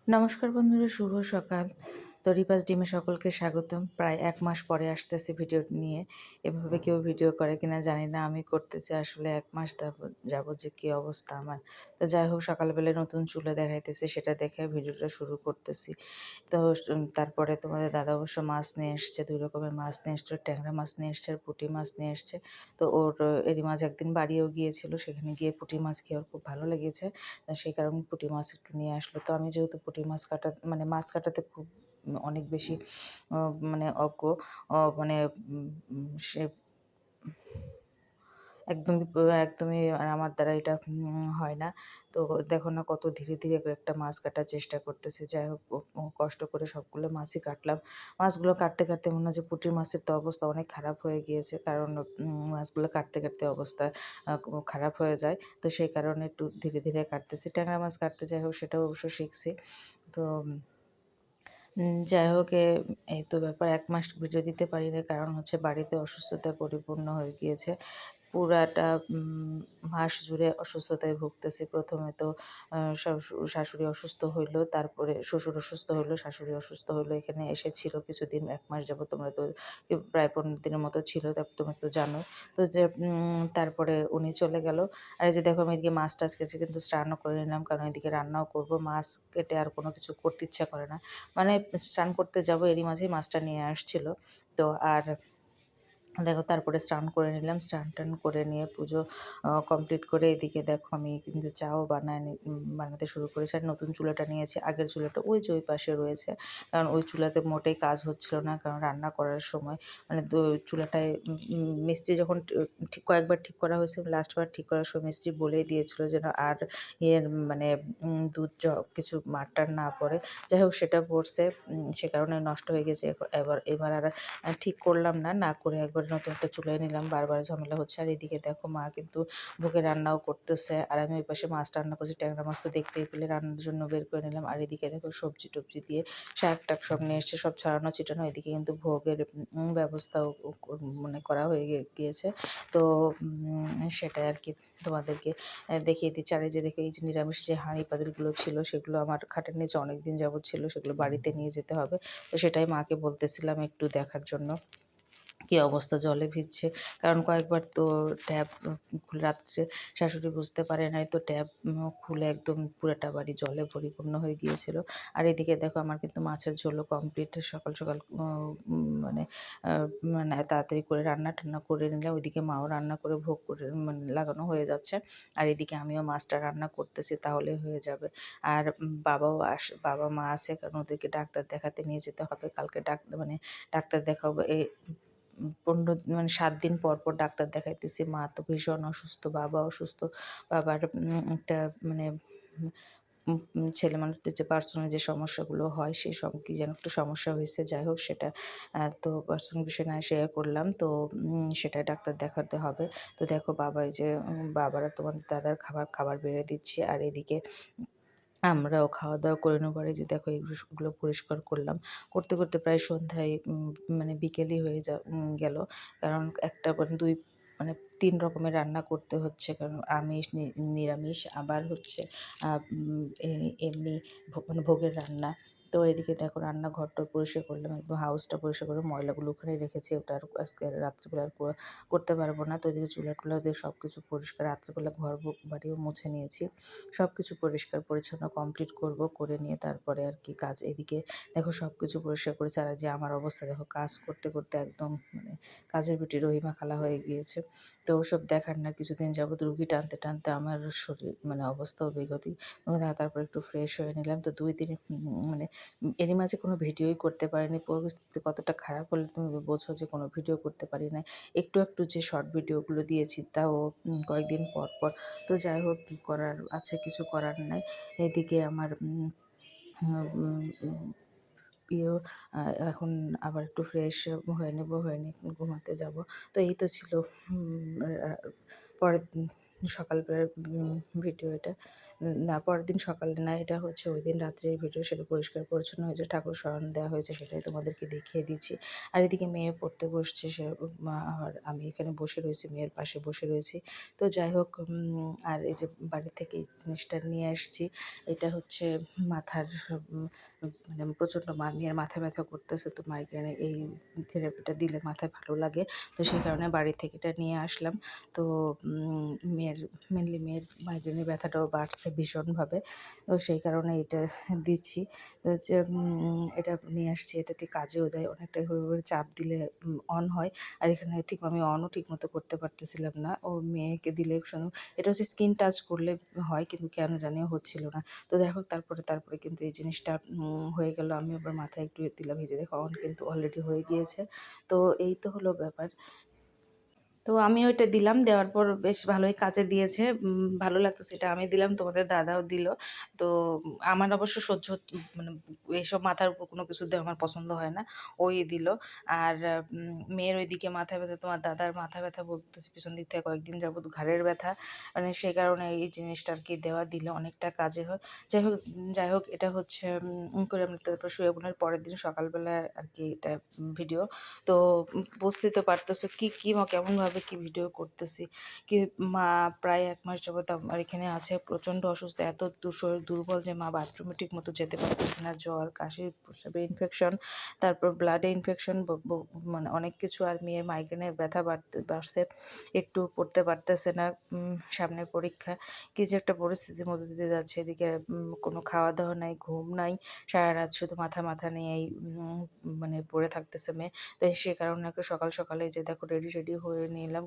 নমস্কার বন্ধুরা, শুভ সকাল। তো রিপাস ডিমে সকলকে স্বাগতম। প্রায় ১ মাস পরে আসতেছি ভিডিও নিয়ে। এভাবে কেউ ভিডিও করে কিনা জানি না। আমি করতেছি আসলে ১ মাস যাবৎ যে কী অবস্থা আমার। তো যাই হোক, সকালবেলায় নতুন চুলা দেখাইতেছে, সেটা দেখে ভিডিওটা শুরু করতেছি। তো তারপরে তোমাদের দাদা অবশ্য মাছ নিয়ে এসছে, ২ রকমের মাছ নিয়ে এসছে। ট্যাংরা মাছ নিয়ে এসছে আর পুঁটি মাছ নিয়ে এসছে। তো ওর এরি মাছ একদিন বাড়িও গিয়েছিল, সেখানে গিয়ে পুঁটি মাছ খেয়ে ওর খুব ভালো লেগেছে। সেই কারণে পুঁটি মাছ একটু নিয়ে আসলো। তো আমি যেহেতু পুঁটি মাছ মাছ কাটাতে খুব অনেক বেশি অ মানে অজ্ঞ, মানে সে একদমই আমার দ্বারা এটা হয় না। তো দেখো না কত ধীরে, ধীরে একটা মাছ কাটার চেষ্টা করতেছি। যাই হোক, কষ্ট করে সবগুলো মাছই কাটলাম। মাছগুলো কাটতে, কাটতে মনে হচ্ছে পুঁটি মাছের তো অবস্থা অনেক খারাপ হয়ে গিয়েছে। কারণ মাছগুলো কাটতে, কাটতে অবস্থা খারাপ হয়ে যায়। তো সেই কারণে একটু ধীরে, ধীরে কাটতেছি। ট্যাংরা মাছ কাটতে যাই হোক সেটাও অবশ্য শিখছি। তো যাই হোক, এই তো ব্যাপার। ১ মাস ভিডিও দিতে পারি নাই, কারণ হচ্ছে বাড়িতে অসুস্থতায় পরিপূর্ণ হয়ে গিয়েছে। পুরাটা মাস জুড়ে অসুস্থতায় ভুগতেছি। ১ম এ তো শাশুড়ি অসুস্থ হইল, তারপরে শ্বশুর অসুস্থ হইল, শাশুড়ি অসুস্থ হইল। এখানে এসে ছিল কিছুদিন, ১ মাস যাবৎ। তোমরা তো প্রায় ১৫ দিনের মতো ছিল। তারপর তোমরা তো জানোই। তো যে তারপরে উনি চলে গেল। আর এই যে দেখো, আমি এদিকে মাছ-টাছ কেটে কিন্তু স্নানও করে নিলাম। কারণ এদিকে রান্নাও করব। মাছ কেটে আর কোনো কিছু করতে ইচ্ছা করে না। মানে স্নান করতে যাব, এরই মাঝেই মাছটা নিয়ে আসছিল। তো আর দেখো, তারপরে স্নান করে নিলাম। স্নান-টান করে নিয়ে পুজো কমপ্লিট করে এদিকে দেখো আমি কিন্তু চাও বানাতে শুরু করেছি। আর নতুন চুলাটা নিয়েছি। আগের চুলাটা ওই যে ওই পাশে রয়েছে। কারণ ওই চুলাতে মোটেই কাজ হচ্ছিল না। কারণ রান্না করার সময় মানে চুলাটায় মিস্ত্রি যখন কয়েকবার ঠিক করা হয়েছে, লাস্টবার ঠিক করার সময় মিস্ত্রি বলেই দিয়েছিল যেন আর মানে দুধ কিছু মার-টার না পড়ে। যাই হোক, সেটা পড়ছে। সে কারণে নষ্ট হয়ে গেছে। এবার আর ঠিক করলাম না। না করে একবারে নতুন একটা চুলায় নিলাম। বারবার ঝামেলা হচ্ছে। আর এদিকে দেখো, মা কিন্তু ভোগে রান্নাও করতেছে। আর আমি ওই পাশে মাছ রান্না করছি। ট্যাংরা মাছ তো দেখতেই পেলে, রান্নার জন্য বের করে নিলাম। আর এদিকে দেখো সবজি-টবজি দিয়ে শাক-টাক সব নিয়ে এসছে, সব ছড়ানো ছিটানো। এদিকে কিন্তু ভোগের ব্যবস্থাও মানে করা হয়ে গিয়েছে। তো সেটাই আরকি তোমাদেরকে দেখিয়ে দিচ্ছি। আর এই যে দেখো, এই যে নিরামিষ যে হাঁড়ি পাতিলগুলো ছিল, সেগুলো আমার খাটের নিচে অনেকদিন যাবৎ ছিল। সেগুলো বাড়িতে নিয়ে যেতে হবে। তো সেটাই মাকে বলতেছিলাম একটু দেখার জন্য। কী অবস্থা, জলে ভিজছে। কারণ কয়েকবার তো ট্যাপ খুলে রাত্রে শাশুড়ি বুঝতে পারে নাই, তো ট্যাপ খুলে একদম পুরাটা বাড়ি জলে পরিপূর্ণ হয়ে গিয়েছিল। আর এদিকে দেখো, আমার কিন্তু মাছের ঝোলও কমপ্লিট। সকাল, সকাল মানে আ মানে তাড়াতাড়ি করে রান্না-টান্না করে নিলাম। ওইদিকে মাও রান্না করে ভোগ করে লাগানো হয়ে যাচ্ছে। আর এদিকে আমিও মাছটা রান্না করতেছি, তাহলে হয়ে যাবে। আর বাবা, মা আছে, কারণ ওদেরকে ডাক্তার দেখাতে নিয়ে যেতে হবে। কালকে ডাক্তার দেখাবো। ১৫ ৭ দিন পর, পর ডাক্তার দেখাইতেছি। মা তো ভীষণ অসুস্থ, বাবা অসুস্থ। বাবার একটা মানে ছেলে মানুষদের যে পার্সোনাল যে সমস্যাগুলো হয়, কি যেন একটা সমস্যা হয়েছে। যাই হোক, সেটা তো পার্সোনাল বিষয় না শেয়ার করলাম। তো সেটা ডাক্তার দেখাতে হবে। তো দেখো, বাবা এই যে বাবার আর তোমার দাদার খাবার বেড়ে দিচ্ছি। আর এদিকে আমরাও খাওয়া-দাওয়া করে নেবো। আর এই যে দেখো, এগুলো পরিষ্কার করলাম। করতে, করতে প্রায় সন্ধ্যায় মানে বিকেলই হয়ে গেল। কারণ একটা ২ মানে ৩ রকমের রান্না করতে হচ্ছে। কারণ আমিষ, নিরামিষ, আবার হচ্ছে আ উম এ এমনি মানে ভোগের রান্না। তো এদিকে দেখো, রান্নাঘরটাও পরিষ্কার করলাম। একদম হাউসটা পরিষ্কার করে ময়লাগুলো ওখানে রেখেছি। ওটা আর আজকে রাত্রিবেলা আর করতে পারব না। তো এদিকে চুলা-টুলা দিয়ে সবকিছু পরিষ্কার। রাত্রিবেলা বাড়িও মুছে নিয়েছি। সবকিছু পরিষ্কার পরিচ্ছন্ন কমপ্লিট করব। করে নিয়ে তারপরে আরকি কাজ। এদিকে দেখো, সবকিছু পরিষ্কার করেছি। আর যে আমার অবস্থা দেখো, কাজ করতে, করতে একদম মানে কাজের বেটি রহিমা খালা হয়ে গিয়েছে। তো ওসব দেখার না, কিছুদিন যাবৎ রুগী টানতে, টানতে আমার শরীর মানে অবস্থাও বেগতি। তারপর একটু ফ্রেশ হয়ে নিলাম। তো ২ দিন মানে এরই মাঝে কোনো ভিডিওই করতে পারিনি। পরিস্থিতি কতটা খারাপ হলে তুমি বোঝো যে কোনো ভিডিও করতে পারি নাই। একটু, একটু যে শর্ট ভিডিওগুলো দিয়েছি, তাও কয়েকদিন পর, পর। তো যাই হোক, কী করার আছে, কিছু করার নাই। এদিকে আমার উম ইয়েও এখন আবার একটু ফ্রেশ হয়ে নেব, হয়ে নিয়ে ঘুমাতে যাব। তো এই তো ছিল উম আ পরের দিন সকালবেলার ভিডিও এটা। না পরের দিন সকালে না, এটা হচ্ছে ওই দিন রাত্রের ভিডিও। সেটা পরিষ্কার পরিচ্ছন্ন হয়েছে, ঠাকুর শয়ন দেওয়া হয়েছে, সেটাই তোমাদেরকে দেখিয়ে দিচ্ছি। আর এদিকে মেয়ে পড়তে বসছে, আর আমি এখানে বসে রয়েছি, মেয়ের পাশে বসে রয়েছি। তো যাই হোক, আর এই যে বাড়ি থেকে এই জিনিসটা নিয়ে আসছি, এটা হচ্ছে মাথার মানে প্রচণ্ড মেয়ের মাথা ব্যথা করতেছে, তো মাইগ্রেনে এই থেরাপিটা দিলে মাথায় ভালো লাগে। তো সেই কারণে বাড়ি থেকে এটা নিয়ে আসলাম। তো মেয়ের মেয়ের মাইগ্রেনের ব্যথাটাও বাড়ছে ভীষণভাবে, তো সেই কারণে এটা দিচ্ছি। তো হচ্ছে এটা নিয়ে আসছি, এটাতে কাজেও দেয় অনেকটা। এভাবে চাপ দিলে অন হয়। আর এখানে আমি অনও ঠিকমতো করতে পারতেছিলাম না। ও মেয়েকে দিলে এটা হচ্ছে স্কিন টাচ করলে হয়, কিন্তু কেন জানি হচ্ছিল না। তো দেখো তারপরে কিন্তু এই জিনিসটা হয়ে গেল। আমি আবার মাথায় একটু দিলাম, ভেজে দেখো অন কিন্তু অলরেডি হয়ে গিয়েছে। তো এই তো হলো ব্যাপার। তো আমি ওইটা দিলাম, দেওয়ার পর বেশ ভালোই কাজে দিয়েছে। ভালো লাগতেছে, এটা আমি দিলাম, তোমাদের দাদাও দিল। তো আমার অবশ্য মানে এইসব মাথার উপর কোনো কিছু দিয়ে আমার পছন্দ হয় না, ওই দিল। আর মেয়ের ওইদিকে মাথা ব্যথা, তোমার দাদার মাথা ব্যথা বলতেছে পিছন দিক থেকে কয়েকদিন যাবত ঘাড়ের ব্যথা, মানে সেই কারণে এই জিনিসটা আর কি দেওয়া দিলে অনেকটা কাজে হয়। যাই হোক এটা হচ্ছে করে আমি তারপর শুয়ে পড়ার পরের দিন সকালবেলা আর কি এটা ভিডিও। তো বুঝতেই তো পারতেছো কেমনভাবে কি ভিডিও করতেছি। কি মা প্রায় ১ মাস যাবত আমার এখানে আছে, প্রচণ্ড অসুস্থ, এত শরীর দুর্বল যে মা বাথরুমে ঠিকমতো যেতে পারতেছে না। জ্বর, কাশি, প্রস্রাবে ইনফেকশন, তারপর ব্লাডে ইনফেকশন, মানে অনেক কিছু। আর মেয়ের মাইগ্রেনের ব্যথা বাড়ছে, একটু পড়তে পারতেছে না। সামনে পরীক্ষা, কি যে একটা পরিস্থিতির মধ্যে দিয়ে যাচ্ছে। এদিকে কোনো খাওয়া দাওয়া নাই, ঘুম নাই, সারা রাত শুধু মাথা নিয়েই মানে পড়ে থাকতেছে মেয়ে। তো সে কারণে একটু সকালে এই যে দেখো রেডি হয়ে নিলাম,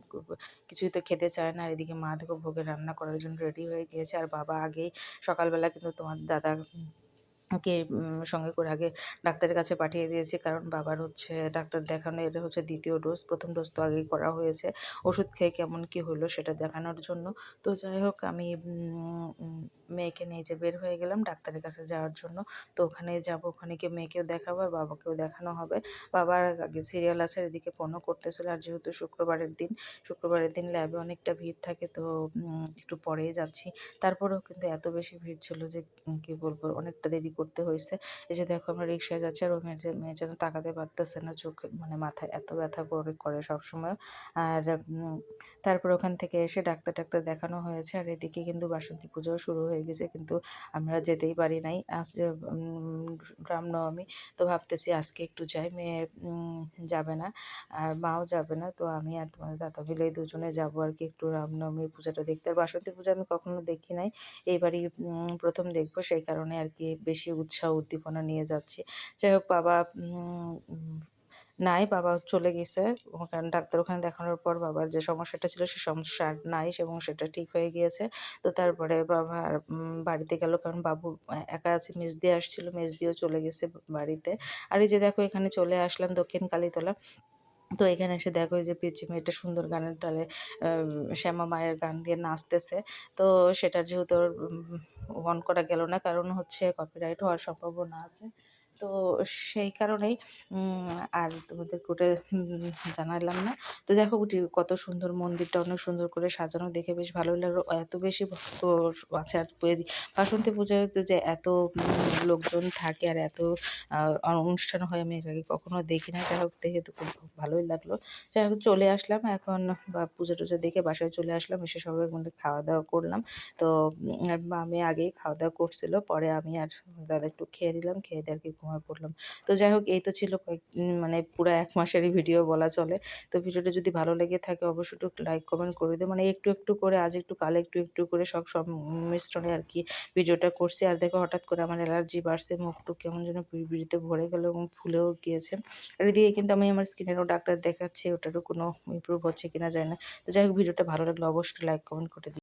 কিছুই তো খেতে চায় না। আর এদিকে মা দেখো ভোগে রান্না করার জন্য রেডি হয়ে গিয়েছে। আর বাবা আগেই সকালবেলা কিন্তু তোমার দাদা কে সঙ্গে করে আগে ডাক্তারের কাছে পাঠিয়ে দিয়েছি, কারণ বাবার হচ্ছে ডাক্তার দেখানো, এটা হচ্ছে ২য় ডোজ। ১ম ডোজ তো আগেই করা হয়েছে, ওষুধ খেয়ে কেমন কি হলো সেটা দেখানোর জন্য। তো যাই হোক আমি মেয়েকে নিয়ে যে বের হয়ে গেলাম ডাক্তারের কাছে যাওয়ার জন্য। তো ওখানে যাব, ওখানে গিয়ে মেয়েকেও দেখাবো আর বাবাকেও দেখানো হবে। বাবার আগে সিরিয়াল আছে, এদিকে ফোনও করতেছিল। আর যেহেতু শুক্রবারের দিন ল্যাবে অনেকটা ভিড় থাকে, তো একটু পরেই যাচ্ছি। তারপরেও কিন্তু এত বেশি ভিড় ছিল যে কি বলবো, অনেকটা দেরি করতে হয়েছে। এই যে দেখো আমরা রিক্সায় যাচ্ছি, আর ও মেয়ে যেন তাকাতে পারতেছে না, চোখে মানে মাথায় এত ব্যথা করে সবসময়। আর তারপর ওখান থেকে এসে ডাক্তার দেখানো হয়েছে। আর এদিকে কিন্তু বাসন্তী পুজোও শুরু হয়ে গেছে, কিন্তু আমরা যেতেই পারি নাই। আজ যে রামনবমী, তো ভাবতেছি আজকে একটু যাই, মেয়ে যাবে না আর মাও যাবে না। তো আমি আর তোমার দাদা মিলে দুজনে যাবো আর কি একটু রামনবমীর পূজাটা দেখতে। আর বাসন্তী পূজা আমি কখনো দেখি নাই, এইবারই প্রথম দেখবো, সেই কারণে আর কি বেশি উৎসাহ উদ্দীপনা নিয়ে যাচ্ছি। যাই হোক বাবা নাই, বাবা চলে গেছে। কারণ ডাক্তার ওখানে দেখানোর পর বাবার যে সমস্যাটা ছিল সে সমস্যা আর নাই, এবং সেটা ঠিক হয়ে গিয়েছে। তো তারপরে বাবা আর বাড়িতে গেল, কারণ বাবু একা আছে, মেজদি আসছিল, মেজদিও চলে গেছে বাড়িতে। আর এই যে দেখো এখানে চলে আসলাম দক্ষিণ কালীতলা। তো এখানে এসে দেখো এই যে পিচ্চি মেয়েটা সুন্দর গানের তালে শ্যামা মায়ের গান দিয়ে নাচতেছে। তো সেটা যেহেতু ওর অন করা গেল না, কারণ হচ্ছে কপিরাইট হওয়ার সম্ভাবনা আছে। তো সেই কারণেই আর তোমাদেরকে ওটা জানালাম না। তো দেখো কত সুন্দর, মন্দিরটা অনেক সুন্দর করে সাজানো, দেখে বেশ ভালোই লাগলো। এত বেশি ভক্ত আছে। আর বাসন্তী পুজোয় তো যে এত লোকজন থাকে আর এত অনুষ্ঠান হয়, আমি এর আগে কখনো দেখি না। যাই হোক দেখে তো খুব ভালোই লাগলো। যাই হোক চলে আসলাম এখন, বা পুজো টুজো দেখে বাসায় চলে আসলাম, এসে সবাই মিলে খাওয়া দাওয়া করলাম। তো আমি আগেই খাওয়া দাওয়া করছিল, পরে আমি আর দাদা একটু খেয়ে নিলাম, খেয়ে দিয়ে আর কি ঘুমিয়ে পড়লাম। তো যাই হোক এই তো ছিল মানে পুরো ১ মাসেরই ভিডিও বলা চলে। তো ভিডিওটা যদি ভালো লেগে থাকে অবশ্যই একটু লাইক কমেন্ট করে দিও। মানে একটু করে, আজ একটু কাল একটু করে সব মিশ্রণে আর কি ভিডিওটা করছি। আর দেখো হঠাৎ করে আমার অ্যালার্জি বাড়ছে, মুখ-টুখ কেমন যেন পিড়িপিড়িতে ভরে গেল এবং ফুলেও গিয়েছে। আর এদিকে কিন্তু আমি আমার স্কিনেরও ডাক্তার দেখাচ্ছি, ওটারও কোনো ইমপ্রুভ হচ্ছে কিনা জানি না। তো যাই হোক ভিডিওটা ভালো লাগলে অবশ্যই লাইক কমেন্ট করে দিও।